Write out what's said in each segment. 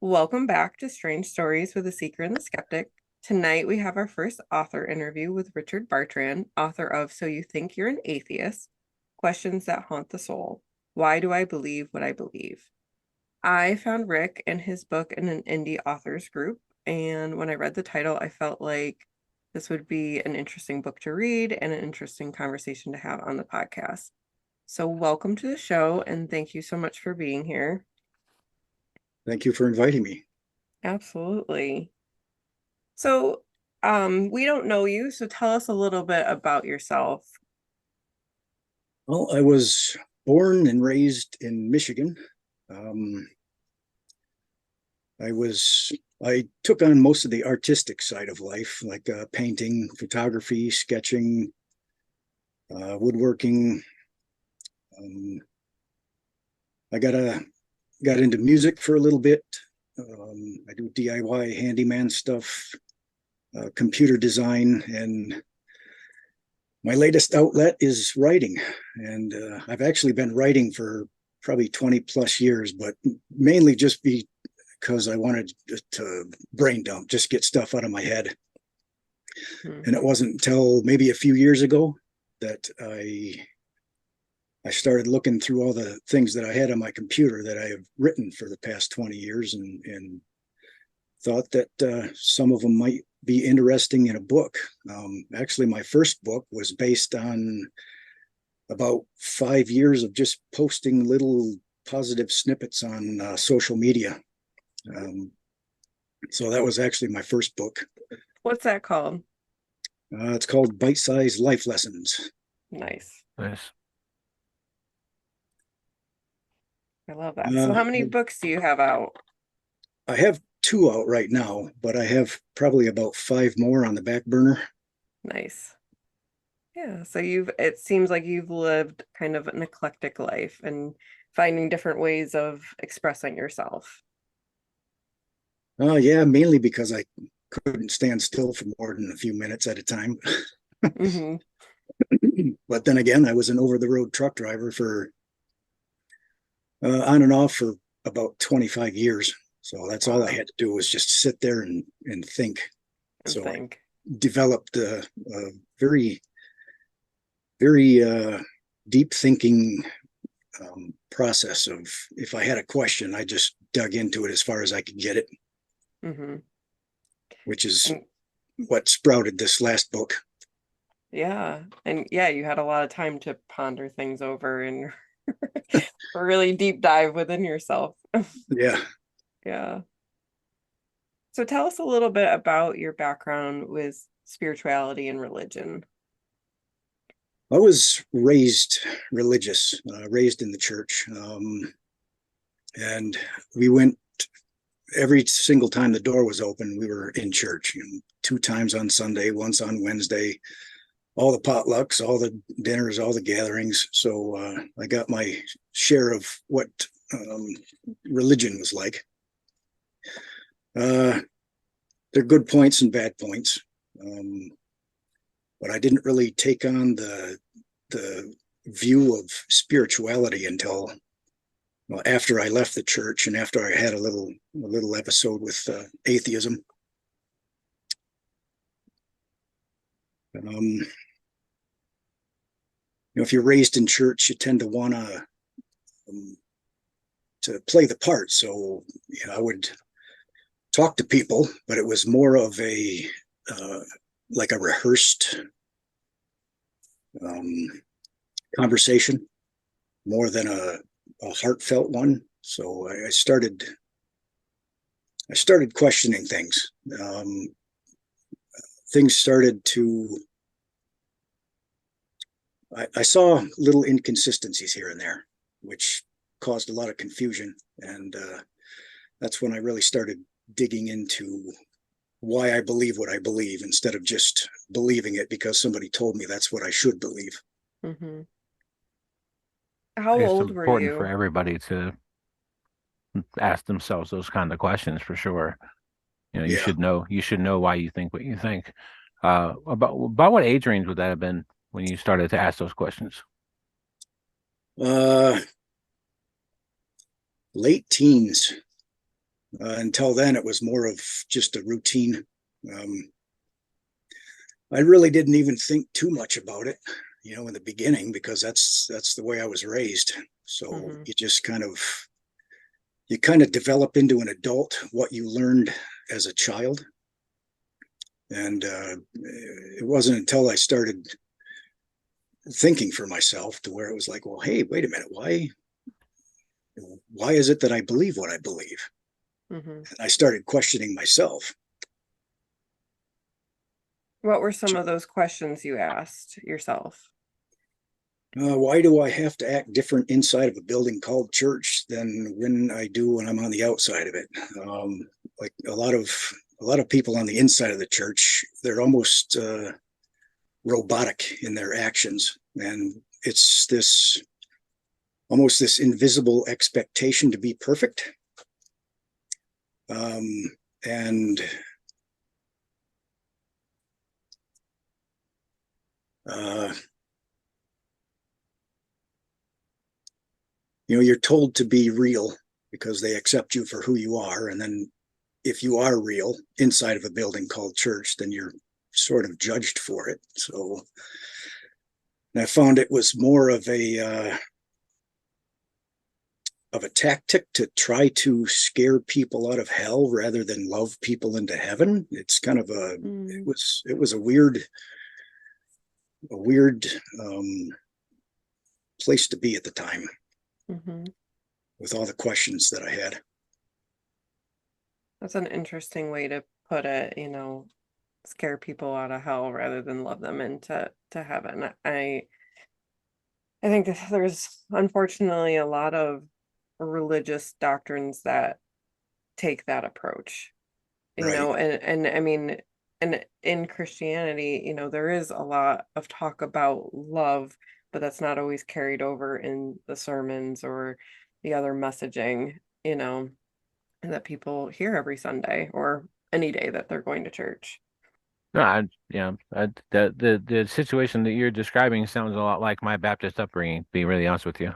Welcome back to Strange Stories with the Seeker and the Skeptic. Tonight we have our first author interview with Richard Bartrand, author of So You Think You're an Atheist? Questions That Haunt the Soul. Why Do I Believe What I Believe? I found Rick and his book in an indie authors group, and when I read the title, I felt like this would be an interesting book to read and an interesting conversation to have on the podcast. So welcome to the show, and thank you so much for being here. Thank you for inviting me. Absolutely. So, we don't know you, so tell us a little bit about yourself. Well, I was born and raised in Michigan. Um, I took on most of the artistic side of life, like painting, photography, sketching, woodworking. Um, I got into music for a little bit. I do DIY handyman stuff, computer design, and my latest outlet is writing. And I've actually been writing for probably 20 plus years, but mainly just because I wanted to brain dump, just get stuff out of my head. And it wasn't until maybe a few years ago that I started looking through all the things that I had on my computer that I have written for the past 20 years and thought that some of them might be interesting in a book. Actually, my first book was based on about 5 years of just posting little positive snippets on social media. So that was actually my first book. What's that called? It's called Bite Size Life Lessons. Nice. Nice. I love that. So how many books do you have out? I have two out right now, but I have probably about five more on the back burner. Nice. Yeah, so it seems like you've lived kind of an eclectic life and finding different ways of expressing yourself. Yeah, mainly because I couldn't stand still for more than a few minutes at a time. Mm-hmm. But then again, I was an over-the-road truck driver for on and off for about 25 years. So that's all I had to do was just sit there and think. So I developed a very, very deep thinking process of if I had a question, I just dug into it as far as I could get it, which is what sprouted this last book. Yeah. And yeah, you had a lot of time to ponder things over and really deep dive within yourself. Yeah. Yeah. So tell us a little bit about your background with spirituality and religion. I was raised religious, raised in the church. And we went every single time the door was open, we were in church, two times on Sunday, once on Wednesday, all the potlucks, all the dinners, all the gatherings. So I got my share of what religion was like. There are good points and bad points. But I didn't really take on the view of spirituality until after I left the church and after I had a little episode with atheism. If you're raised in church, you tend to want to play the part. So I would talk to people, but it was more of a like a rehearsed conversation more than a heartfelt one. So I started questioning things. Things started to I saw little inconsistencies here and there, which caused a lot of confusion. And that's when I really started digging into why I believe what I believe instead of just believing it because somebody told me that's what I should believe. How old were important you? for everybody to ask themselves those kind of questions for sure. You should know why you think what you think. About what age range would that have been when you started to ask those questions? Late teens. Until then, it was more of just a routine. I really didn't even think too much about it, in the beginning, because that's the way I was raised. So you kind of develop into an adult what you learned as a child. And it wasn't until I started thinking for myself to where it was like, well, hey, wait a minute, why is it that I believe what I believe? And I started questioning myself. What were some of those questions you asked yourself? Why do I have to act different inside of a building called church than when I do when I'm on the outside of it? Like a lot of people on the inside of the church, they're almost robotic in their actions, and it's almost this invisible expectation to be perfect. And you're told to be real because they accept you for who you are. And then if you are real inside of a building called church, then you're sort of judged for it. So I found it was more of a tactic to try to scare people out of hell rather than love people into heaven. It's kind of it was a weird place to be at the time, with all the questions that I had. That's an interesting way to put it, scare people out of hell rather than love them into heaven. I think that there's unfortunately a lot of religious doctrines that take that approach, Right. and I mean, and in Christianity, there is a lot of talk about love, but that's not always carried over in the sermons or the other messaging, that people hear every Sunday or any day that they're going to church. No, the situation that you're describing sounds a lot like my Baptist upbringing, to be really honest with you.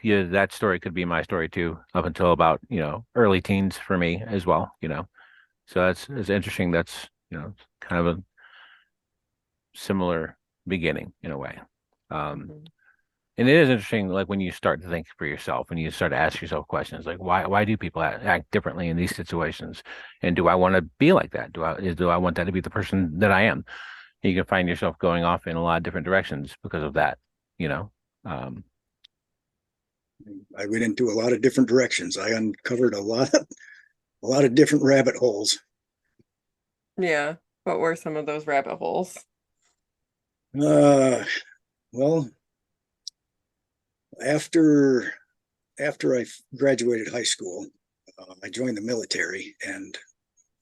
That story could be my story too, up until about, early teens for me as well, So it's interesting. That's, kind of a similar beginning in a way. And it is interesting, like when you start to think for yourself and you start to ask yourself questions like, why do people act differently in these situations? And do I want to be like that? Do I want that to be the person that I am? You can find yourself going off in a lot of different directions because of that, I went into a lot of different directions. I uncovered a lot of different rabbit holes. Yeah. What were some of those rabbit holes? Well, after I graduated high school, I joined the military, and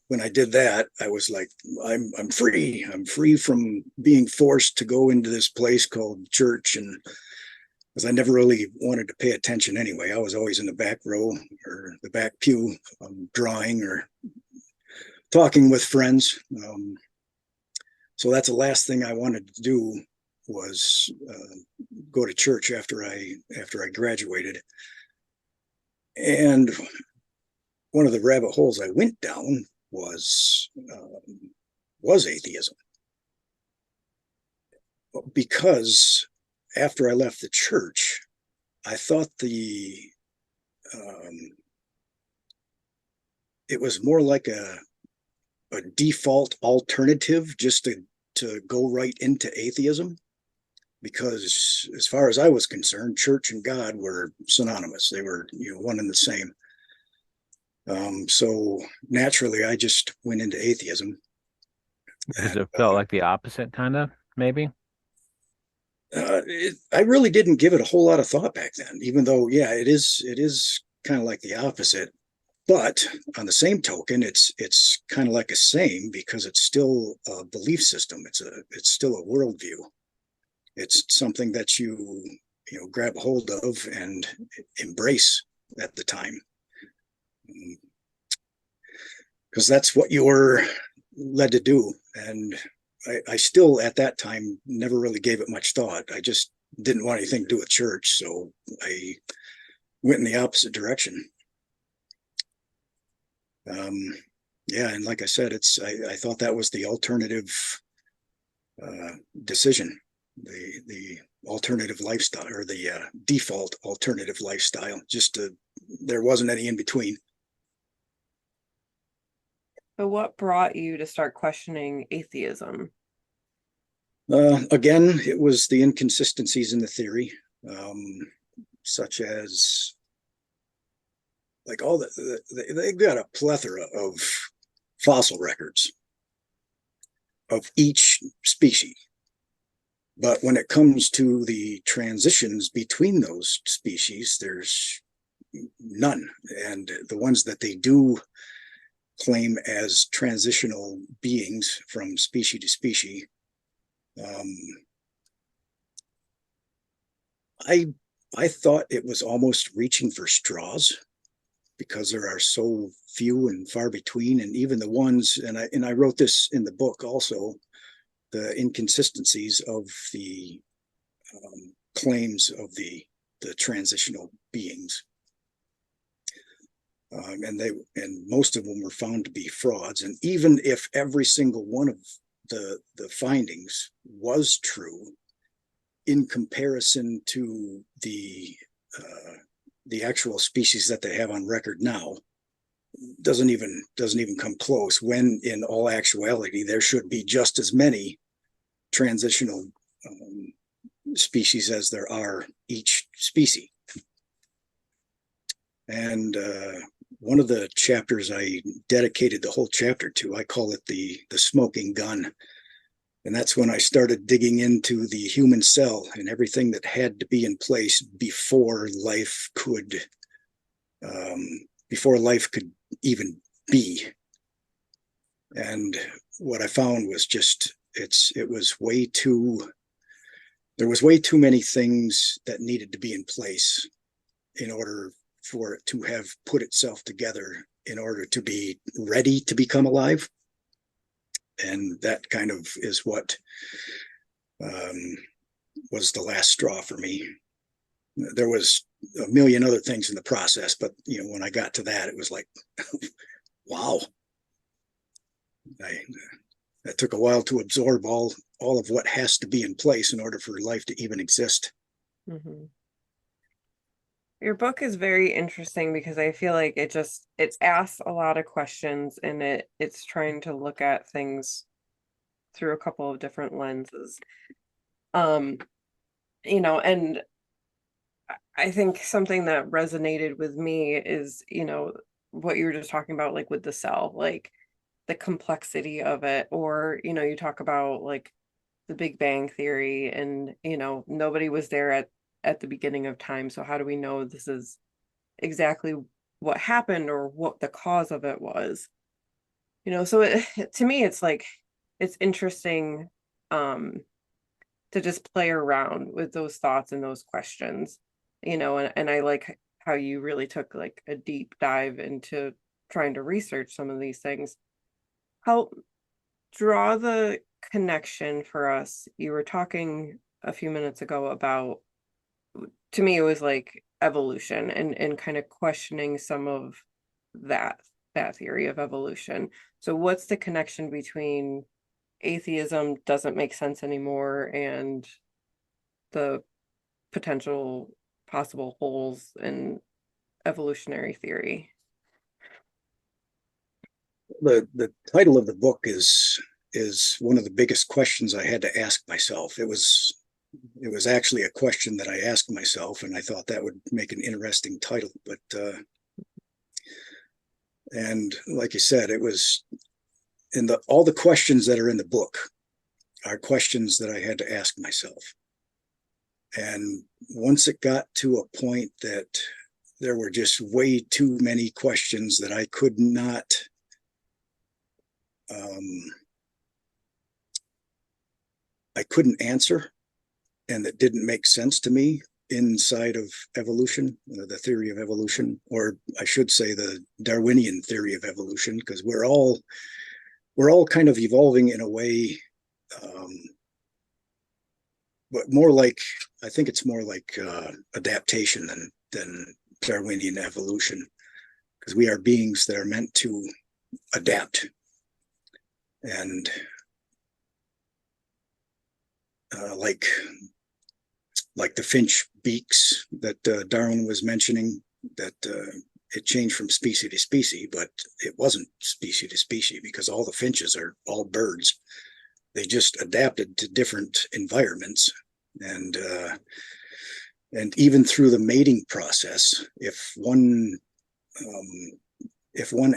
when I did that, I was like, I'm free. I'm free from being forced to go into this place called church, and because I never really wanted to pay attention anyway. I was always in the back row or the back pew, drawing or talking with friends. So that's the last thing I wanted to do was go to church after I graduated. And one of the rabbit holes I went down was atheism, because after I left the church, I thought it was more like a default alternative just to go right into atheism, because as far as I was concerned, church and God were synonymous. They were, one and the same. So naturally, I just went into atheism. Because it felt like the opposite, kind of, maybe. I really didn't give it a whole lot of thought back then, even though, yeah, it is kind of like the opposite. But on the same token, it's kind of like a same, because it's still a belief system. It's still a worldview. It's something that you grab hold of and embrace at the time, because that's what you were led to do. And I still at that time never really gave it much thought. I just didn't want anything to do with church, so I went in the opposite direction. Yeah, and like I said, I thought that was the alternative decision, the alternative lifestyle, or the default alternative lifestyle. There wasn't any in between. So what brought you to start questioning atheism? Again, it was the inconsistencies in the theory, such as like they've got a plethora of fossil records of each species. But when it comes to the transitions between those species, there's none. And the ones that they do claim as transitional beings from species to species, I thought it was almost reaching for straws, because there are so few and far between, and even the ones, and I wrote this in the book also, the inconsistencies of the claims of the transitional beings, and most of them were found to be frauds. And even if every single one of the findings was true, in comparison to the actual species that they have on record now, doesn't even come close, when in all actuality there should be just as many transitional species as there are each species. And one of the chapters I dedicated the whole chapter to, I call it the smoking gun. And that's when I started digging into the human cell and everything that had to be in place before life could even be. And what I found was just there was way too many things that needed to be in place in order for it to have put itself together in order to be ready to become alive. And that kind of is what was the last straw for me. There was a million other things in the process, but when I got to that, it was like, wow. That took a while to absorb all of what has to be in place in order for life to even exist. Mm-hmm. Your book is very interesting because I feel like it asks a lot of questions, and it's trying to look at things through a couple of different lenses. And I think something that resonated with me is, what you were just talking about, like with the cell, like the complexity of it, or, you talk about like the Big Bang Theory, and, nobody was there at the beginning of time. So how do we know this is exactly what happened or what the cause of it was? So to me, it's like, it's interesting to just play around with those thoughts and those questions, and I like how you really took like a deep dive into trying to research some of these things. Help draw the connection for us. You were talking a few minutes ago about, to me, it was like evolution, and kind of questioning some of that theory of evolution. So what's the connection between atheism doesn't make sense anymore and the potential possible holes in evolutionary theory? The title of the book is one of the biggest questions I had to ask myself. It was actually a question that I asked myself, and I thought that would make an interesting title. But and like you said, it was all the questions that are in the book are questions that I had to ask myself. And once it got to a point that there were just way too many questions that I could not I couldn't answer, and that didn't make sense to me inside of evolution, the theory of evolution, or I should say the Darwinian theory of evolution, because we're all kind of evolving in a way, but more like, I think it's more like adaptation than Darwinian evolution, because we are beings that are meant to adapt. And like the finch beaks that Darwin was mentioning, that it changed from species to species, but it wasn't species to species, because all the finches are all birds. They just adapted to different environments. And even through the mating process, if one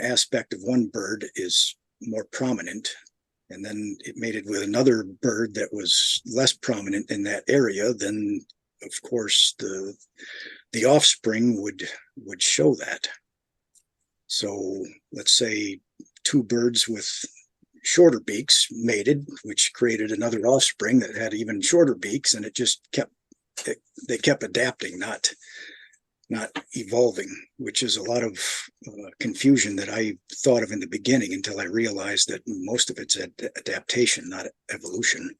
aspect of one bird is more prominent, and then it mated with another bird that was less prominent in that area, then of course the offspring would show that. So let's say two birds with shorter beaks mated, which created another offspring that had even shorter beaks, and it just kept adapting, not evolving, which is a lot of confusion that I thought of in the beginning, until I realized that most of it's adaptation, not evolution.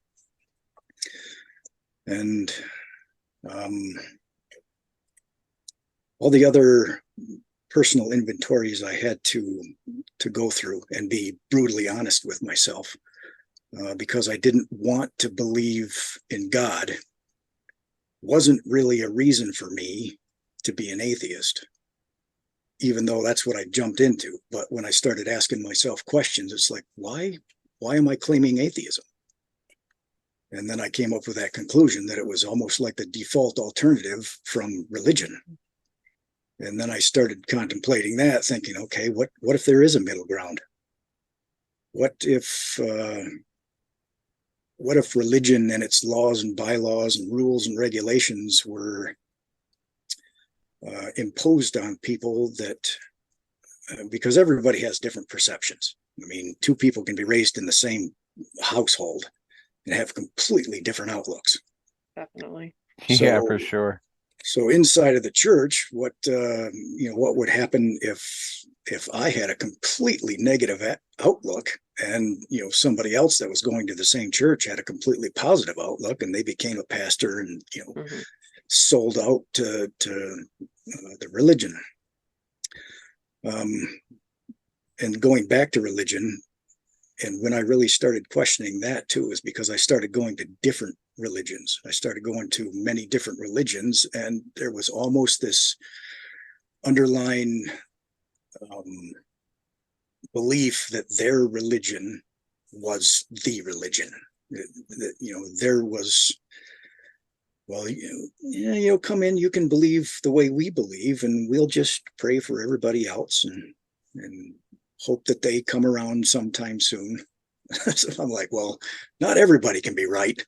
And all the other personal inventories I had to go through and be brutally honest with myself, because I didn't want to believe in God, wasn't really a reason for me to be an atheist, even though that's what I jumped into. But when I started asking myself questions, it's like, why am I claiming atheism? And then I came up with that conclusion that it was almost like the default alternative from religion. And then I started contemplating that, thinking, okay, what if there is a middle ground? What if religion and its laws and bylaws and rules and regulations were imposed on people, that because everybody has different perceptions. I mean, two people can be raised in the same household and have completely different outlooks. Definitely. Yeah, for sure. So inside of the church, what would happen if I had a completely negative outlook, and somebody else that was going to the same church had a completely positive outlook, and they became a pastor and sold out to the religion. And going back to religion, and when I really started questioning that too, is because I started going to different religions. I started going to many different religions, and there was almost this underlying belief that their religion was the religion. That there was, well, come in, you can believe the way we believe, and we'll just pray for everybody else and hope that they come around sometime soon. So I'm like, well, not everybody can be right.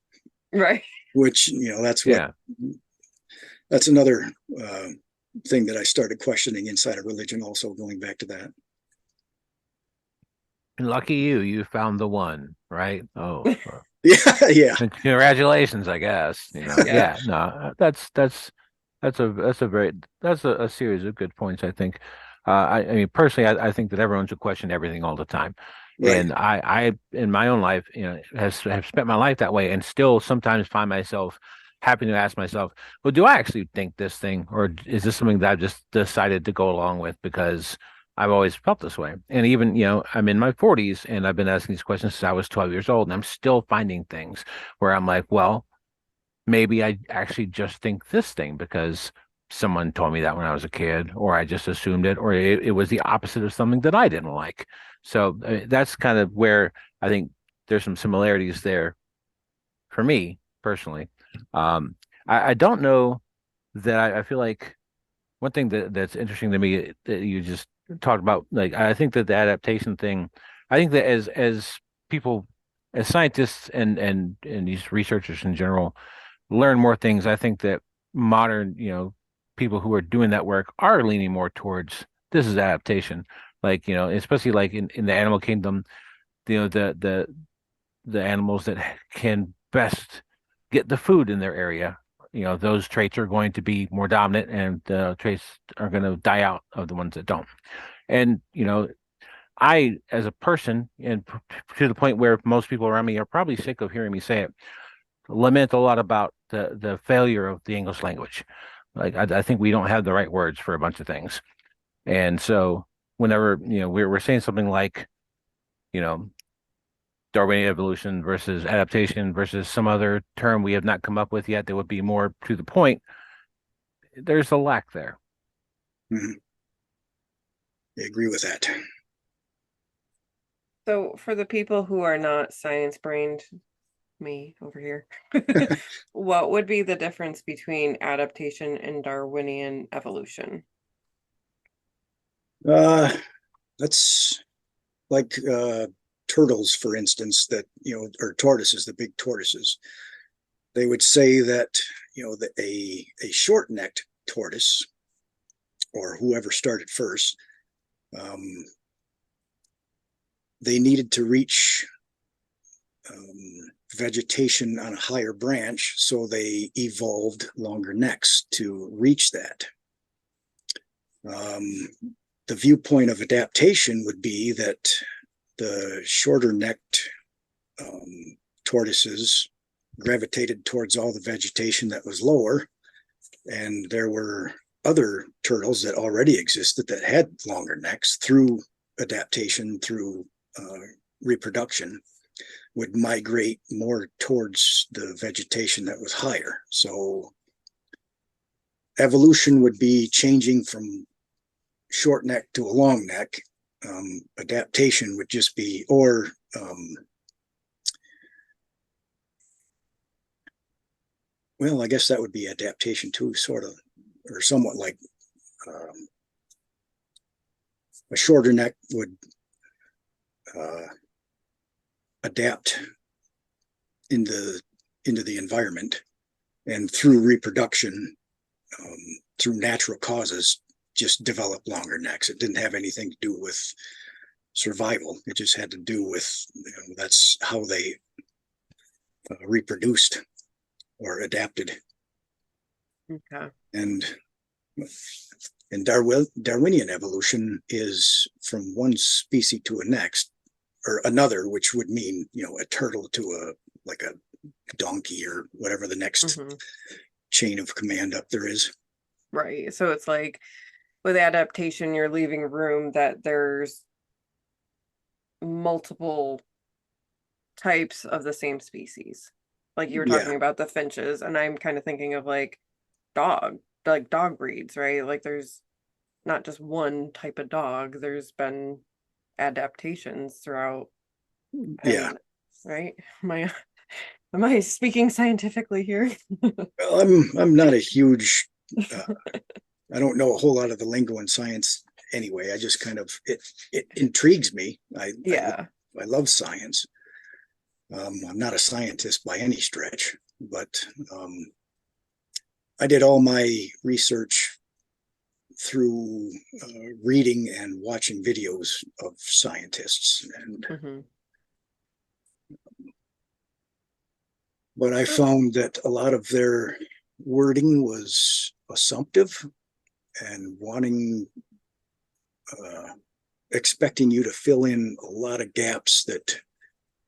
Right. Which, that's another thing that I started questioning inside of religion, also going back to that. Lucky you found the one, right? Oh, yeah. Congratulations, I guess. No, that's a series of good points, I think. I mean, personally, I think that everyone should question everything all the time. Right. And I in my own life, have spent my life that way, and still sometimes find myself having to ask myself, well, do I actually think this thing, or is this something that I've just decided to go along with because I've always felt this way? And even, I'm in my 40s, and I've been asking these questions since I was 12 years old, and I'm still finding things where I'm like, well, maybe I actually just think this thing because someone told me that when I was a kid, or I just assumed it, or it was the opposite of something that I didn't like. So that's kind of where I think there's some similarities there for me personally. I don't know that I feel like one thing that's interesting to me that you just talked about, like, I think that the adaptation thing, I think that as people, as scientists and these researchers in general learn more things, I think that modern, people who are doing that work are leaning more towards this is adaptation. Like, especially like in the animal kingdom, the animals that can best get the food in their area, those traits are going to be more dominant, and the traits are going to die out of the ones that don't. And, I, as a person, and to the point where most people around me are probably sick of hearing me say it, lament a lot about the failure of the English language. Like I think we don't have the right words for a bunch of things. And so whenever, we're saying something like, you know, Darwinian evolution versus adaptation versus some other term we have not come up with yet that would be more to the point, there's a lack there. Mhm. I agree with that. So for the people who are not science brained, me over here, what would be the difference between adaptation and Darwinian evolution? That's like turtles, for instance, that, or tortoises, the big tortoises. They would say that, a short-necked tortoise, or whoever started first, they needed to reach vegetation on a higher branch, so they evolved longer necks to reach that. The viewpoint of adaptation would be that the shorter necked tortoises gravitated towards all the vegetation that was lower, and there were other turtles that already existed that had longer necks. Through adaptation, through reproduction, would migrate more towards the vegetation that was higher. So evolution would be changing from short neck to a long neck. Adaptation would just be, or well, I guess that would be adaptation too, sort of, or somewhat like a shorter neck would adapt into the environment, and through reproduction, through natural causes, just develop longer necks. It didn't have anything to do with survival. It just had to do with, that's how they reproduced or adapted. Okay. And Darwinian evolution is from one species to a next, or another, which would mean, a turtle to like a donkey, or whatever the next chain of command up there is. Right. So it's like with adaptation, you're leaving room that there's multiple types of the same species. Like you were talking about the finches, and I'm kind of thinking of like dog breeds, right? Like there's not just one type of dog. There's been adaptations throughout. Yeah. Right? Am I speaking scientifically here? Well, I'm not a huge I don't know a whole lot of the lingo in science anyway. I just kind of, it intrigues me. I love science. I'm not a scientist by any stretch, but I did all my research through reading and watching videos of scientists, and but I found that a lot of their wording was assumptive and expecting you to fill in a lot of gaps that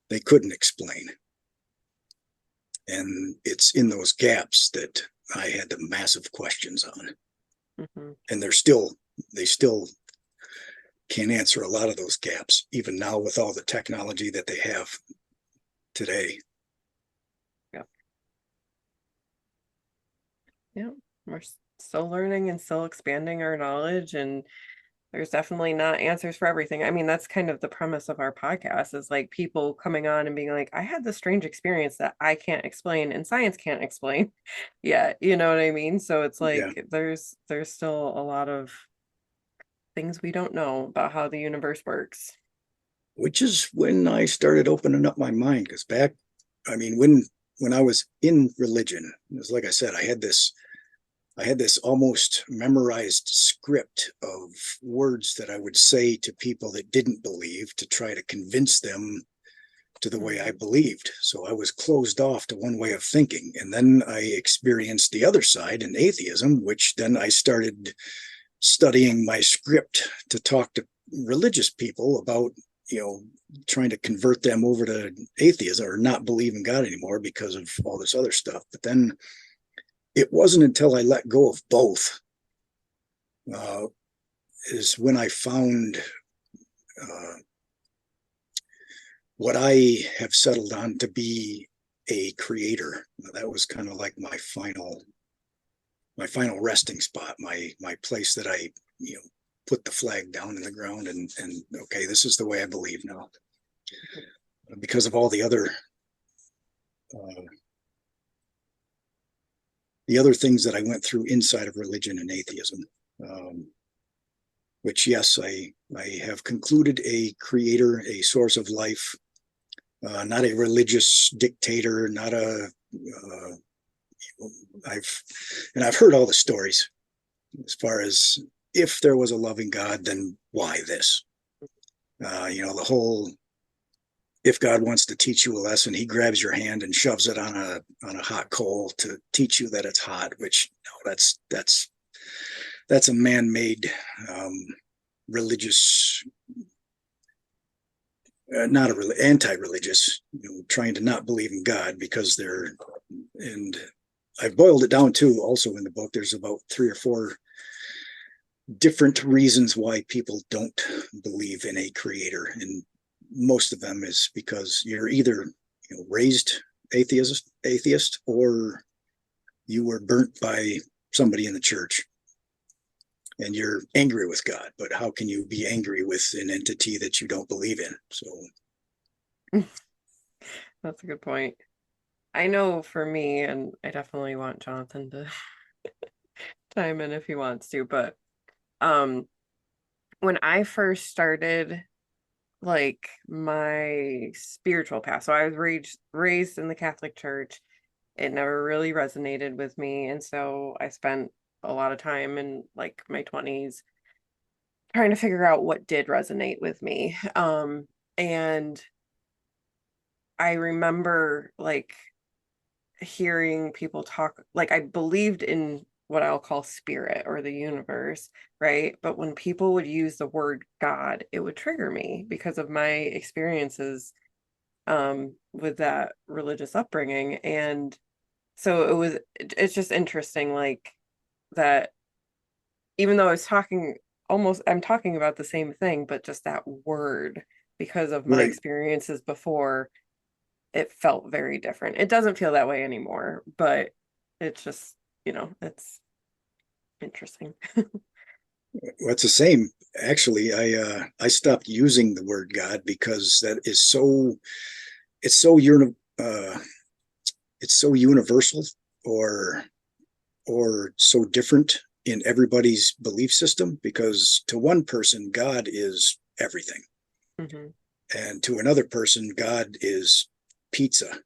they couldn't explain. And it's in those gaps that I had the massive questions on. And they still can't answer a lot of those gaps, even now with all the technology that they have today. Yeah, we're still learning and still expanding our knowledge, and there's definitely not answers for everything. I mean, that's kind of the premise of our podcast, is like people coming on and being like, I had this strange experience that I can't explain and science can't explain yet. You know what I mean? So it's like there's still a lot of things we don't know about how the universe works. Which is when I started opening up my mind, because when I was in religion, it was like I said, I had this almost memorized script of words that I would say to people that didn't believe, to try to convince them to the way I believed. So I was closed off to one way of thinking. And then I experienced the other side in atheism, which then I started studying my script to talk to religious people about, trying to convert them over to atheism, or not believe in God anymore because of all this other stuff. But then it wasn't until I let go of both is when I found what I have settled on to be a creator. That was kind of like my final resting spot, my place that I, put the flag down in the ground and okay, this is the way I believe now. Because of all the other things that I went through inside of religion and atheism, which yes, I have concluded a creator, a source of life, not a religious dictator, not a I've heard all the stories as far as if there was a loving God, then why this? The whole, if God wants to teach you a lesson, he grabs your hand and shoves it on a hot coal to teach you that it's hot, which no, that's a man-made religious, not anti-religious, trying to not believe in God because they're, and I've boiled it down too. Also in the book, there's about 3 or 4 different reasons why people don't believe in a creator, and most of them is because you're either raised atheist or you were burnt by somebody in the church and you're angry with God. But how can you be angry with an entity that you don't believe in? So that's a good point. I know for me, and I definitely want Jonathan to chime in if he wants to, but when I first started like my spiritual path, so I was raised in the Catholic Church, it never really resonated with me, and so I spent a lot of time in like my 20s trying to figure out what did resonate with me. And I remember like hearing people talk, like I believed in what I'll call spirit or the universe, right? But when people would use the word God, it would trigger me because of my experiences with that religious upbringing. And so it's just interesting, like that, even though I'm talking about the same thing, but just that word, because of my right. experiences before, it felt very different. It doesn't feel that way anymore, but it's just, it's interesting. Well, it's the same. Actually, I stopped using the word God because that is it's so it's so universal or so different in everybody's belief system. Because to one person, God is everything, and to another person, God is pizza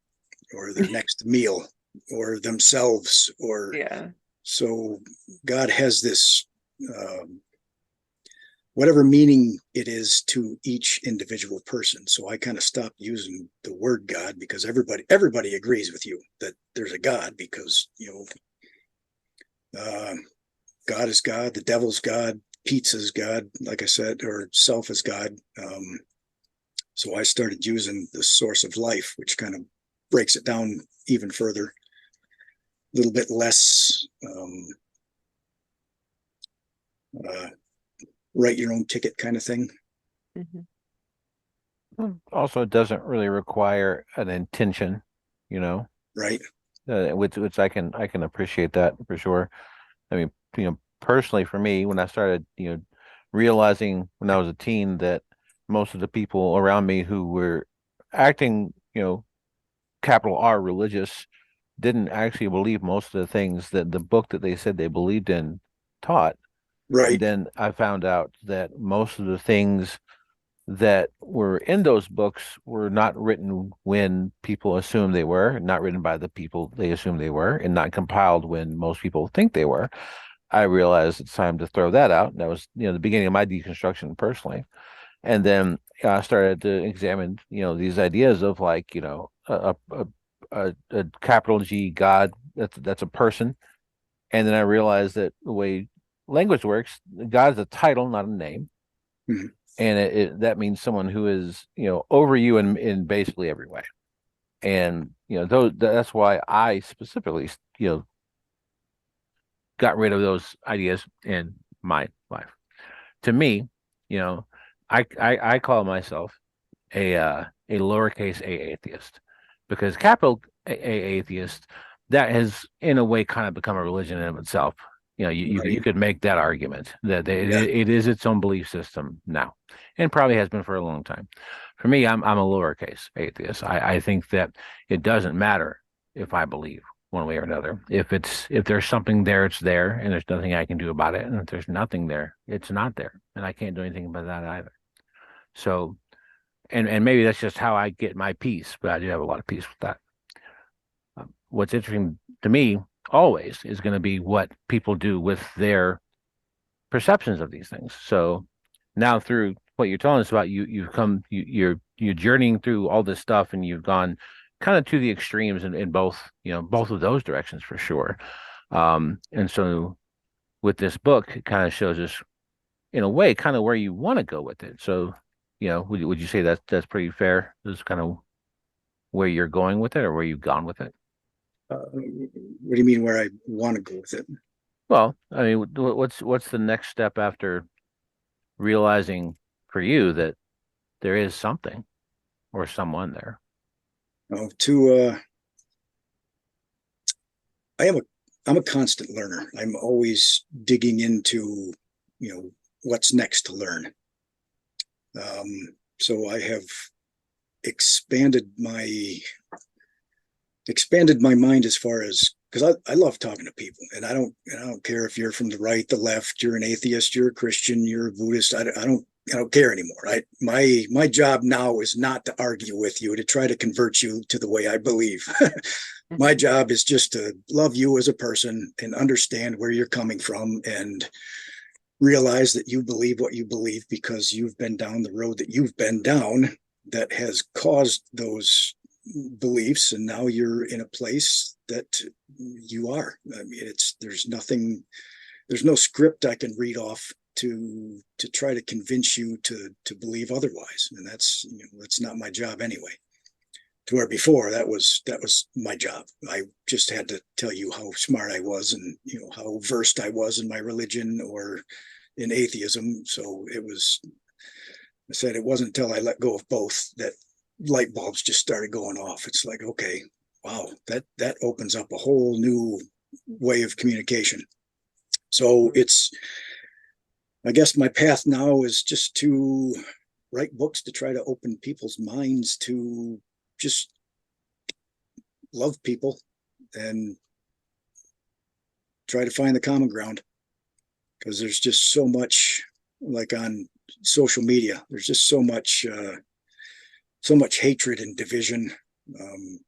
or their next meal or themselves, or Yeah. so God has this whatever meaning it is to each individual person. So I kind of stopped using the word God because everybody agrees with you that there's a God, because God is God, the devil's God, pizza's God, like I said, or self is God. So I started using the source of life, which kind of breaks it down even further, a little bit less write your own ticket kind of thing. Also, it doesn't really require an intention, Right. Which I can appreciate that for sure. I mean, personally for me, when I started, realizing when I was a teen that most of the people around me who were acting, capital R religious, didn't actually believe most of the things that the book that they said they believed in taught. Right. Then I found out that most of the things that were in those books were not written when people assumed they were, not written by the people they assumed they were, and not compiled when most people think they were. I realized it's time to throw that out. And that was, the beginning of my deconstruction personally. And then I started to examine, these ideas of like, a capital G God, that's a person. And then I realized that the way language works, God is a title, not a name. Mm-hmm. And that means someone who is, over you in basically every way. And, that's why I specifically, got rid of those ideas in my life. To me, you know, I call myself a lowercase a atheist, because capital A atheist, that has in a way kind of become a religion in of itself. You know, you Right. could make that argument that Yeah. it is its own belief system now, and probably has been for a long time. For me, I'm a lowercase atheist. I think that it doesn't matter if I believe one way or another. If there's something there, it's there, and there's nothing I can do about it. And if there's nothing there, it's not there, and I can't do anything about that either. So, and maybe that's just how I get my peace, but I do have a lot of peace with that. What's interesting to me always is going to be what people do with their perceptions of these things. So now, through what you're telling us about, you're journeying through all this stuff, and you've gone kind of to the extremes in both, both of those directions for sure. And so with this book, it kind of shows us, in a way, kind of where you want to go with it. So, would you say that's pretty fair? This is kind of where you're going with it, or where you've gone with it? What do you mean where I want to go with it? Well, I mean, what's the next step after realizing for you that there is something or someone there? Oh, I'm a constant learner. I'm always digging into, what's next to learn. So I have expanded my mind as far as, because I love talking to people, and I don't care if you're from the right, the left, you're an atheist, you're a Christian, you're a Buddhist. I don't care anymore. My job now is not to argue with you, to try to convert you to the way I believe. My job is just to love you as a person and understand where you're coming from, and realize that you believe what you believe because you've been down the road that you've been down that has caused those beliefs, and now you're in a place that you are. I mean, there's no script I can read off to try to convince you to believe otherwise, and that's not my job anyway. To where before that was my job. I just had to tell you how smart I was, and how versed I was in my religion or in atheism. So I said it wasn't until I let go of both that light bulbs just started going off. It's like, okay, wow, that opens up a whole new way of communication. So I guess my path now is just to write books to try to open people's minds to just love people and try to find the common ground, because there's just so much, like on social media, there's just so much hatred and division, and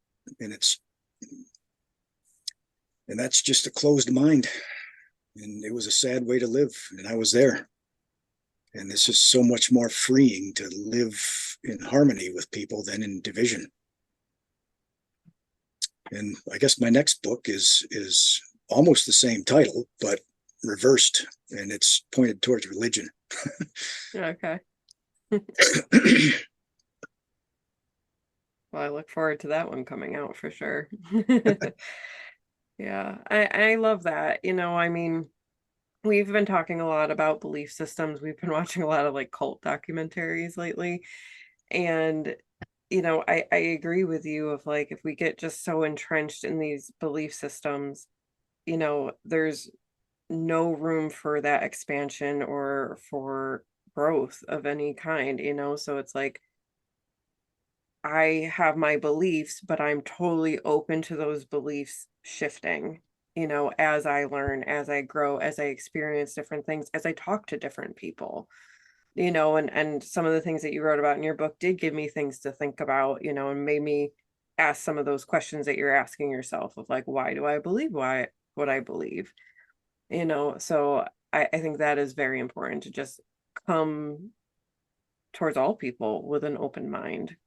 that's just a closed mind, and it was a sad way to live, and I was there. And it's just so much more freeing to live in harmony with people than in division. And I guess my next book is almost the same title, but reversed, and it's pointed towards religion. Okay. Well, I look forward to that one coming out for sure. Yeah, I love that. I mean, we've been talking a lot about belief systems. We've been watching a lot of like cult documentaries lately. And, I agree with you of like, if we get just so entrenched in these belief systems, there's no room for that expansion or for growth of any kind, so it's like, I have my beliefs, but I'm totally open to those beliefs shifting, as I learn, as I grow, as I experience different things, as I talk to different people, and some of the things that you wrote about in your book did give me things to think about, and made me ask some of those questions that you're asking yourself of like, why do I believe what I believe? So I think that is very important, to just come towards all people with an open mind.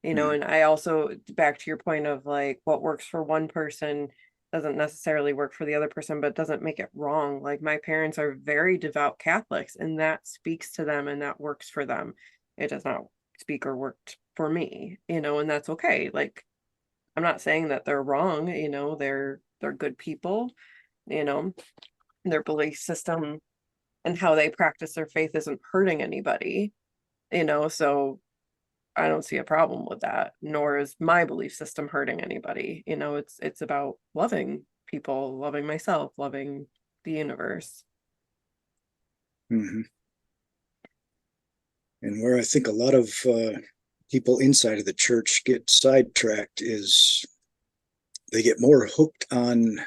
And I also, back to your point of like, what works for one person doesn't necessarily work for the other person, but doesn't make it wrong. Like, my parents are very devout Catholics, and that speaks to them and that works for them. It does not speak or work for me, and that's okay. Like, I'm not saying that they're wrong, they're good people, you know. their belief system and how they practice their faith isn't hurting anybody, so I don't see a problem with that, nor is my belief system hurting anybody. It's about loving people, loving myself, loving the universe. Mm-hmm. And where I think a lot of people inside of the church get sidetracked is they get more hooked on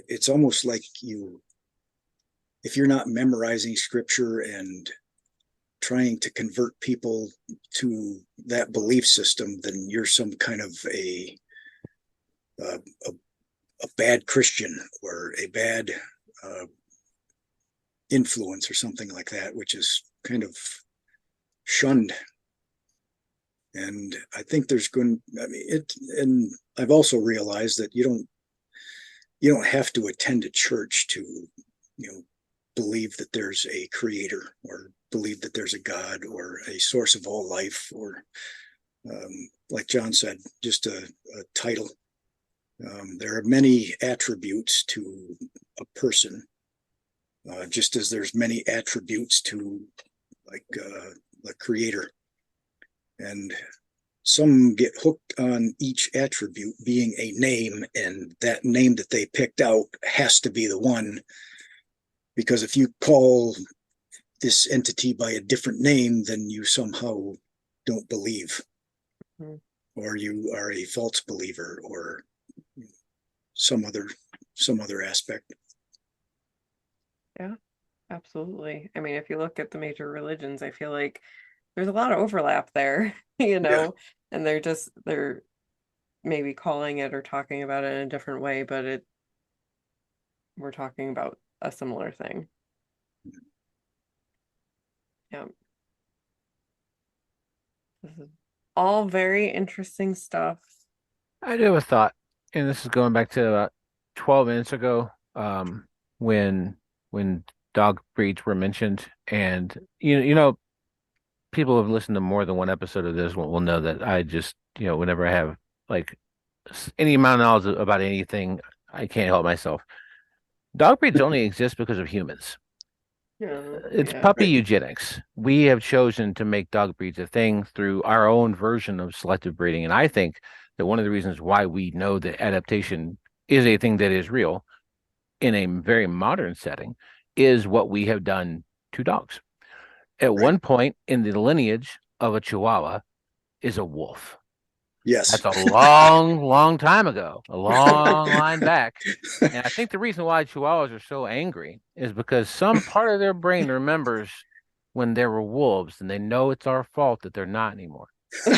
it's almost like if you're not memorizing scripture and trying to convert people to that belief system, then you're some kind of a bad Christian or a bad influence or something like that, which is kind of shunned. And I think and I've also realized that you don't have to attend a church to, believe that there's a creator or believe that there's a God or a source of all life, or like John said, just a title. There are many attributes to a person, just as there's many attributes to like the creator. And some get hooked on each attribute being a name, and that name that they picked out has to be the one, because if you call this entity by a different name, then you somehow don't believe, or you are a false believer, or some other aspect. Yeah, absolutely. I mean, if you look at the major religions, I feel like there's a lot of overlap there, Yeah. and they're maybe calling it or talking about it in a different way, but we're talking about a similar thing. Yeah. This is all very interesting stuff. I do have a thought, and this is going back to about 12 minutes ago, when dog breeds were mentioned, and people who have listened to more than one episode of this will know that I just, whenever I have like any amount of knowledge about anything, I can't help myself. Dog breeds only exist because of humans. It's Yeah. puppy Right. eugenics. We have chosen to make dog breeds a thing through our own version of selective breeding. And I think that one of the reasons why we know that adaptation is a thing that is real in a very modern setting is what we have done to dogs. At Right. one point in the lineage of a Chihuahua is a wolf. Yes. That's a long, long time ago, a long line back. And I think the reason why Chihuahuas are so angry is because some part of their brain remembers when there were wolves, and they know it's our fault that they're not anymore. I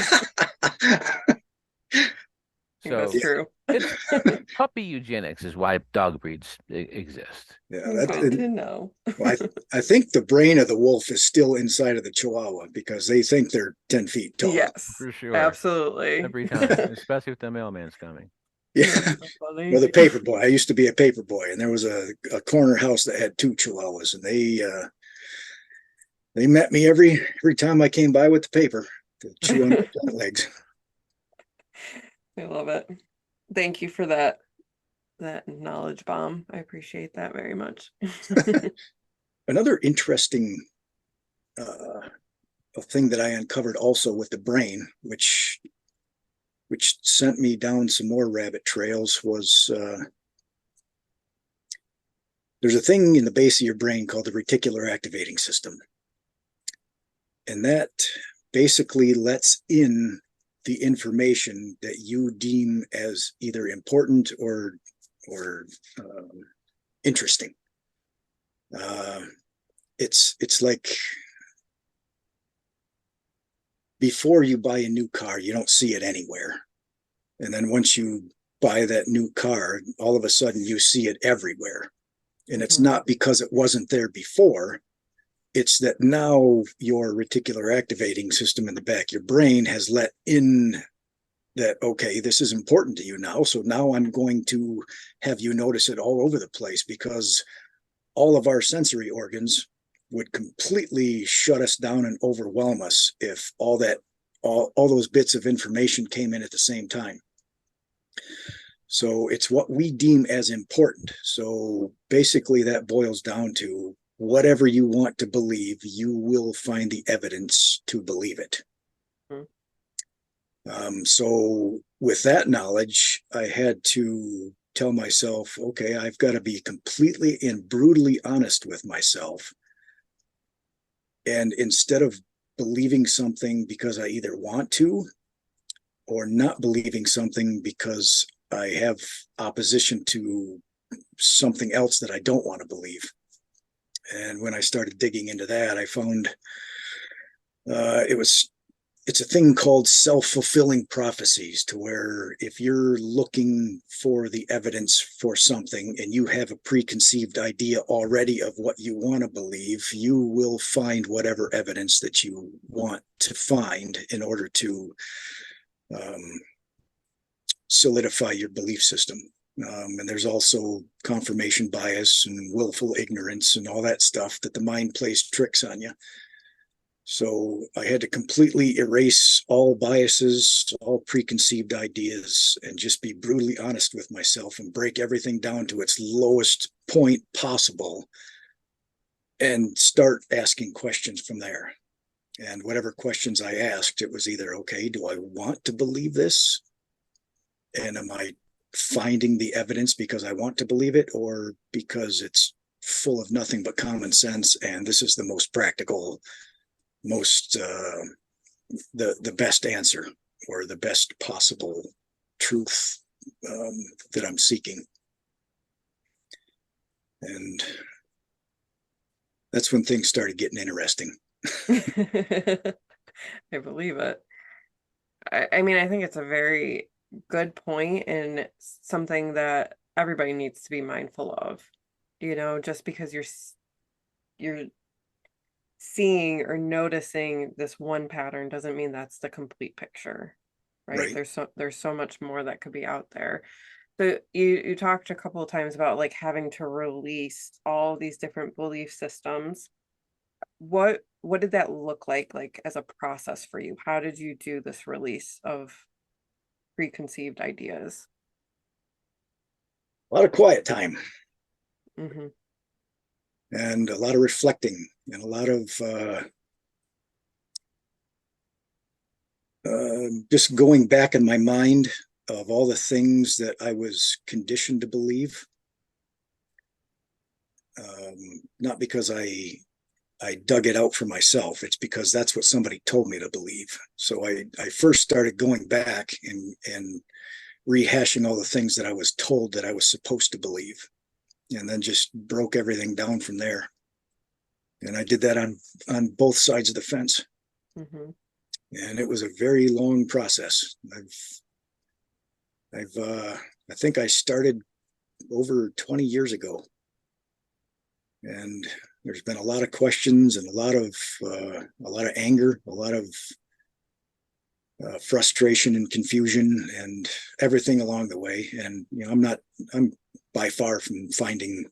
think that's So true. it's puppy eugenics is why dog breeds exist. Yeah, Good to know. well, I think the brain of the wolf is still inside of the Chihuahua because they think they're 10 feet tall. Yes, For sure. absolutely. Every time, especially if the mailman's coming. Yeah. That's so funny. Well, the paper boy. I used to be a paper boy, and there was a corner house that had two Chihuahuas, and they met me every time I came by with the paper to chew on my legs. I love it. Thank you for that knowledge bomb. I appreciate that very much. Another interesting thing that I uncovered also with the brain, which sent me down some more rabbit trails, was there's a thing in the base of your brain called the reticular activating system. And that basically lets in the information that you deem as either important or interesting. It's like before you buy a new car, you don't see it anywhere. And then once you buy that new car, all of a sudden you see it everywhere. And it's not because it wasn't there before. It's that now your reticular activating system in the back, your brain has let in that, okay, this is important to you now. So now I'm going to have you notice it all over the place, because all of our sensory organs would completely shut us down and overwhelm us if all those bits of information came in at the same time. So it's what we deem as important. So basically that boils down to whatever you want to believe, you will find the evidence to believe it. So with that knowledge, I had to tell myself, okay, I've got to be completely and brutally honest with myself. And instead of believing something because I either want to, or not believing something because I have opposition to something else that I don't want to believe. And when I started digging into that, I found it's a thing called self-fulfilling prophecies, to where if you're looking for the evidence for something and you have a preconceived idea already of what you want to believe, you will find whatever evidence that you want to find in order to solidify your belief system. And there's also confirmation bias and willful ignorance and all that stuff that the mind plays tricks on you. So I had to completely erase all biases, all preconceived ideas, and just be brutally honest with myself and break everything down to its lowest point possible and start asking questions from there. And whatever questions I asked, it was either, okay, do I want to believe this? And am I finding the evidence because I want to believe it, or because it's full of nothing but common sense and this is the most practical, most the best answer, or the best possible truth that I'm seeking. And that's when things started getting interesting. I believe it. I mean, I think it's a very good point, and something that everybody needs to be mindful of. You know, just because you're seeing or noticing this one pattern doesn't mean that's the complete picture, right? There's so much more that could be out there. So you talked a couple of times about like having to release all these different belief systems. What did that look like as a process for you? How did you do this release of preconceived ideas? A lot of quiet time. Mm-hmm. And a lot of reflecting, and a lot of just going back in my mind of all the things that I was conditioned to believe. Not because I dug it out for myself. It's because that's what somebody told me to believe. So I first started going back and rehashing all the things that I was told that I was supposed to believe, and then just broke everything down from there. And I did that on both sides of the fence. Mm-hmm. And it was a very long process. I think I started over 20 years ago, and there's been a lot of questions and a lot of anger, a lot of frustration and confusion and everything along the way. And you know, I'm by far from finding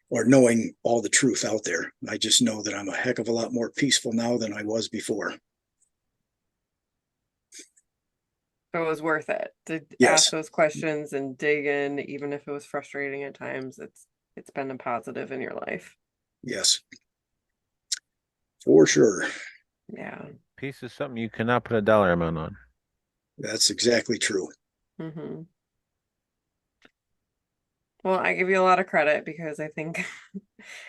or knowing all the truth out there. I just know that I'm a heck of a lot more peaceful now than I was before. So it was worth it to ask Yes. those questions and dig in, even if it was frustrating at times. It's been a positive in your life. Yes. For sure. Yeah. Peace is something you cannot put a dollar amount on. That's exactly true. Mm-hmm. Well, I give you a lot of credit, because I think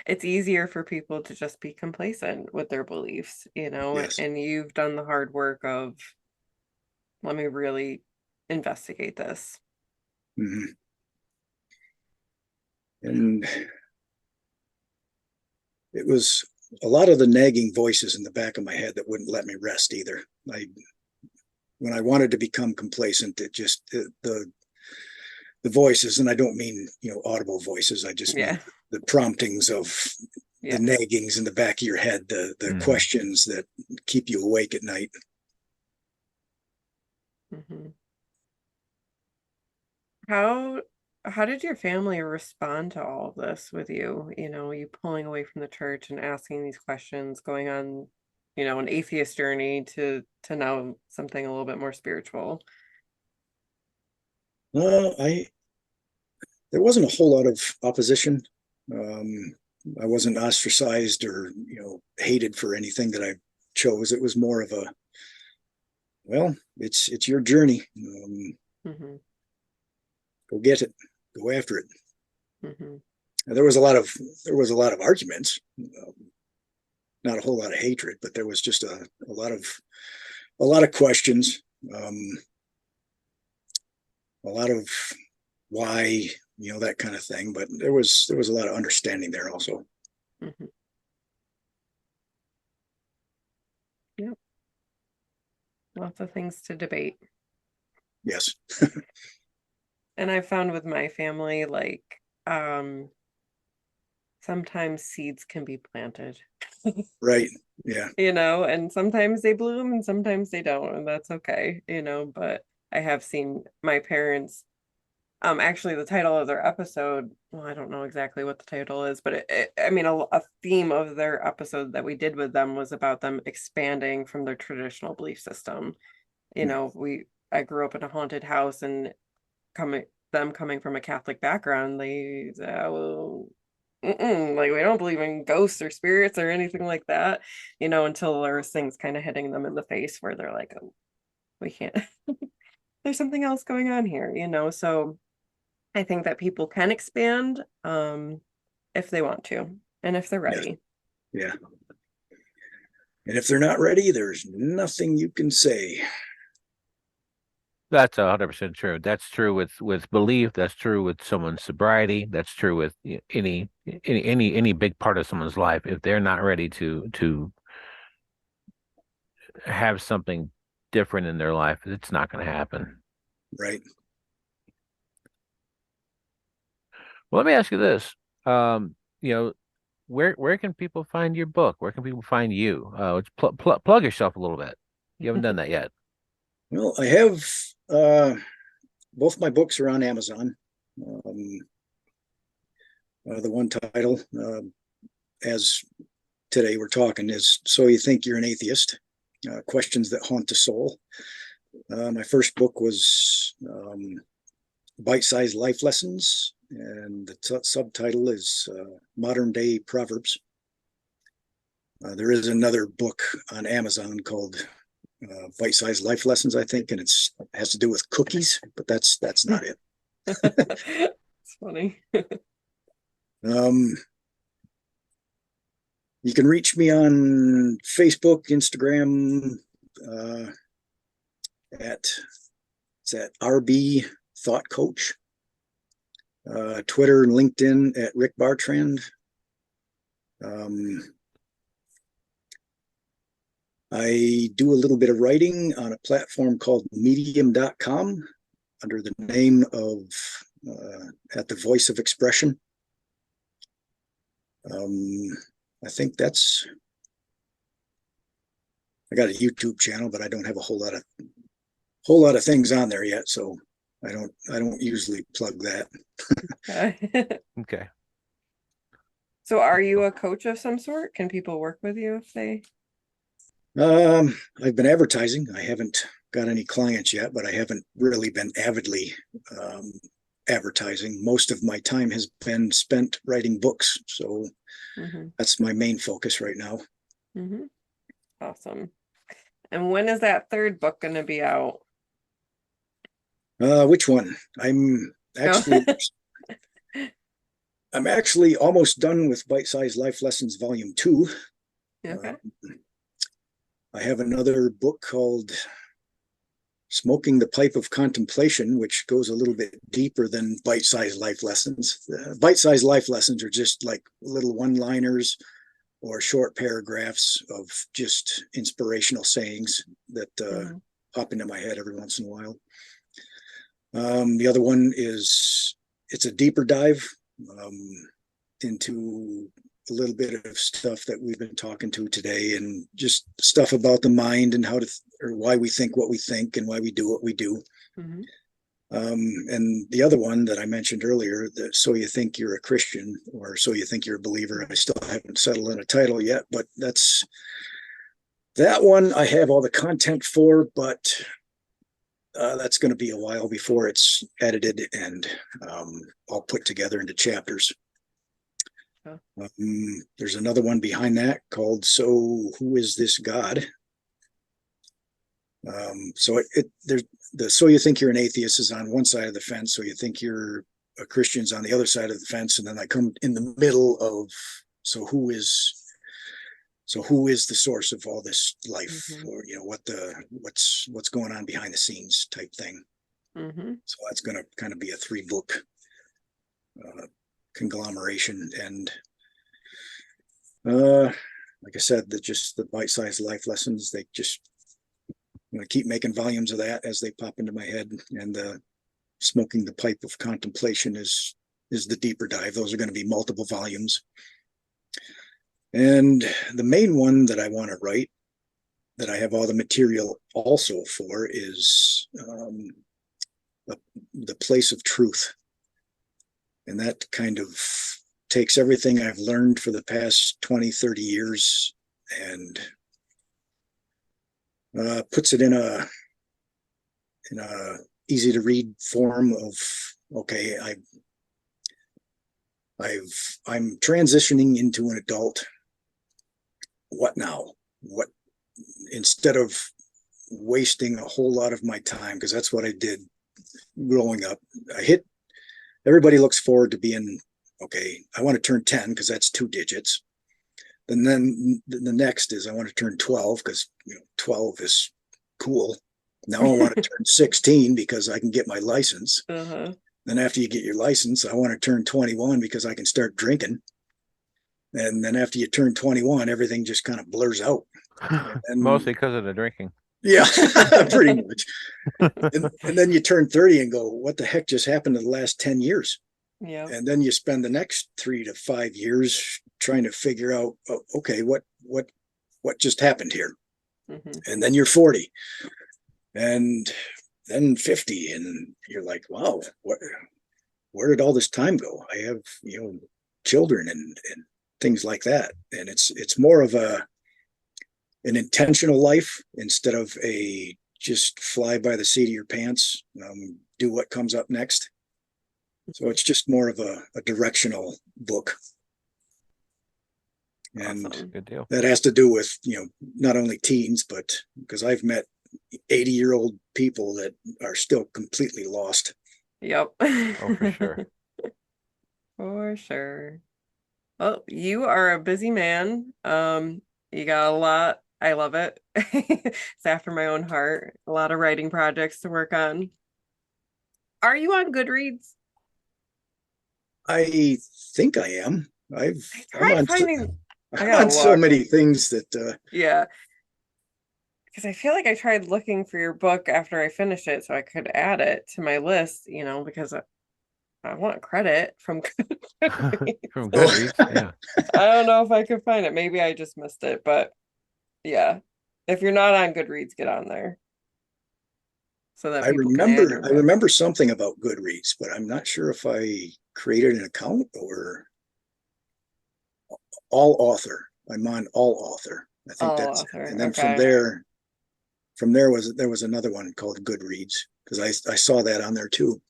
it's easier for people to just be complacent with their beliefs, you know, Yes. and you've done the hard work of, let me really investigate this. Mm-hmm. And it was a lot of the nagging voices in the back of my head that wouldn't let me rest either. When I wanted to become complacent, the voices, and I don't mean, you know, audible voices. I just mean Yeah. the promptings of the Yes. naggings in the back of your head, the questions that keep you awake at night. Mm-hmm. How did your family respond to all of this with you? You know, you pulling away from the church and asking these questions, going on, you know, an atheist journey to now something a little bit more spiritual. I there wasn't a whole lot of opposition. I wasn't ostracized or, hated for anything that I chose. It was more of a, well, it's your journey. Mm-hmm. Go get it. Go after it. Mm-hmm. There was a lot of arguments, not a whole lot of hatred, but there was just a lot of questions, a lot of why, that kind of thing. But there was a lot of understanding there also. Mm-hmm. Yep. Lots of things to debate. Yes. And I found with my family, like, sometimes seeds can be planted. Right. Yeah. And sometimes they bloom and sometimes they don't, and that's okay, but I have seen my parents, actually the title of their episode, well, I don't know exactly what the title is, but a theme of their episode that we did with them was about them expanding from their traditional belief system. I grew up in a haunted house, and coming from a Catholic background, they well, like, we don't believe in ghosts or spirits or anything like that, until there was things kind of hitting them in the face where they're like, oh, we can't, there's something else going on here, so I think that people can expand, if they want to, and if they're ready. Yeah. And if they're not ready, there's nothing you can say. That's 100% true. That's true with belief. That's true with someone's sobriety. That's true with any big part of someone's life. If they're not ready to have something different in their life, it's not going to happen. Right. Well, let me ask you this. Where can people find your book? Where can people find you? Plug yourself a little bit. You haven't done that yet. Well, I have both my books are on Amazon. The one title, as today we're talking, is "So You Think You're an Atheist? Questions That Haunt the Soul." My first book was Bite-Sized Life Lessons, and the subtitle is Modern Day Proverbs. There is another book on Amazon called Bite-Sized Life Lessons, I think, and it has to do with cookies, but that's not it. It's funny. You can reach me on Facebook, Instagram, at RB Thought Coach, Twitter and LinkedIn at Rick Bartrand. I do a little bit of writing on a platform called medium.com under the name of at the Voice of Expression. I think I got a YouTube channel, but I don't have a whole lot of things on there yet, so I don't usually plug that. Okay. So are you a coach of some sort? Can people work with you if they? I've been advertising. I haven't got any clients yet, but I haven't really been avidly advertising. Most of my time has been spent writing books, so that's my main focus right now. Awesome. And when is that third book going to be out? Which one? I'm actually almost done with Bite-Sized Life Lessons Volume 2. Okay. I have another book called Smoking the Pipe of Contemplation, which goes a little bit deeper than Bite-Sized Life Lessons. Bite-Sized Life Lessons are just like little one-liners or short paragraphs of just inspirational sayings that pop into my head every once in a while. The other one it's a deeper dive into a little bit of stuff that we've been talking to today, and just stuff about the mind and or why we think what we think and why we do what we do. And the other one that I mentioned earlier, So You Think You're a Christian, or So You Think You're a Believer, I still haven't settled on a title yet, but that one I have all the content for, but That's going to be a while before it's edited and all put together into chapters. There's another one behind that called "So Who Is This God?" There's the "So You Think You're an Atheist" is on one side of the fence, "So You Think You're a Christian's" on the other side of the fence, and then I come in the middle of "So who is the source of all this life?" Or what's going on behind the scenes type thing. So that's going to kind of be a 3-book conglomeration, and like I said, just the bite-sized life lessons. I'm going to keep making volumes of that as they pop into my head, and smoking the pipe of contemplation is the deeper dive. Those are going to be multiple volumes. And the main one that I want to write, that I have all the material also for, is the place of truth. And that kind of takes everything I've learned for the past 20, 30 years and puts it in a easy to read form of, okay, I'm transitioning into an adult. What now? Instead of wasting a whole lot of my time, because that's what I did growing up. Everybody looks forward to being, okay, I want to turn 10 because that's 2 digits. And then the next is I want to turn 12 because 12 is cool. Now I want to turn 16 because I can get my license. Then after you get your license, I want to turn 21 because I can start drinking. And then after you turn 21, everything just kind of blurs out. And mostly because of the drinking. Yeah, pretty much. And then you turn 30 and go, what the heck just happened in the last 10 years? Yeah. And then you spend the next 3 to 5 years trying to figure out, okay, what just happened here? And then you're 40 and then 50, and you're like, wow, where did all this time go? I have, children and things like that. And it's more of an intentional life instead of a just fly by the seat of your pants, do what comes up next. So it's just more of a directional book. And awesome. Good deal. That has to do with, not only teens, but because I've met 80-year-old people that are still completely lost. Yep. Oh, for sure. For sure. Well, you are a busy man. You got a lot. I love it. It's after my own heart. A lot of writing projects to work on. Are you on Goodreads? I think I am. I'm on so many things that yeah. Because I feel like I tried looking for your book after I finished it so I could add it to my list, because I want credit from Goodreads. From Goodreads, yeah. I don't know if I could find it. Maybe I just missed it, but yeah. If you're not on Goodreads, get on there. So that I remember something about Goodreads, but I'm not sure if I created an account or all author. I'm on all author. I think that's author. And then okay. from there was another one called Goodreads, because I saw that on there too.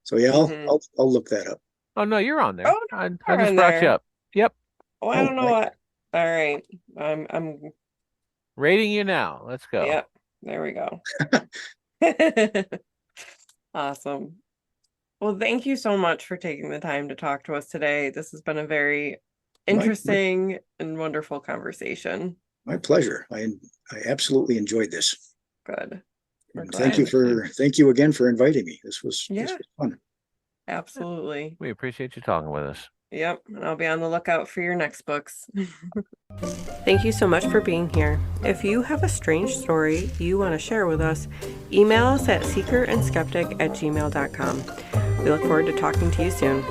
So yeah, I'll look that up. Oh no, you're on there. Oh, I just brought you up. Yep. Oh, I don't know what. All right. I'm rating you now. Let's go. Yep. There we go. Awesome. Well, thank you so much for taking the time to talk to us today. This has been a very interesting and wonderful conversation. My pleasure. I absolutely enjoyed this. Good. Thank you again for inviting me. This was fun. Absolutely. We appreciate you talking with us. Yep. And I'll be on the lookout for your next books. Thank you so much for being here. If you have a strange story you want to share with us, email us at seekerandskeptic@gmail.com. We look forward to talking to you soon.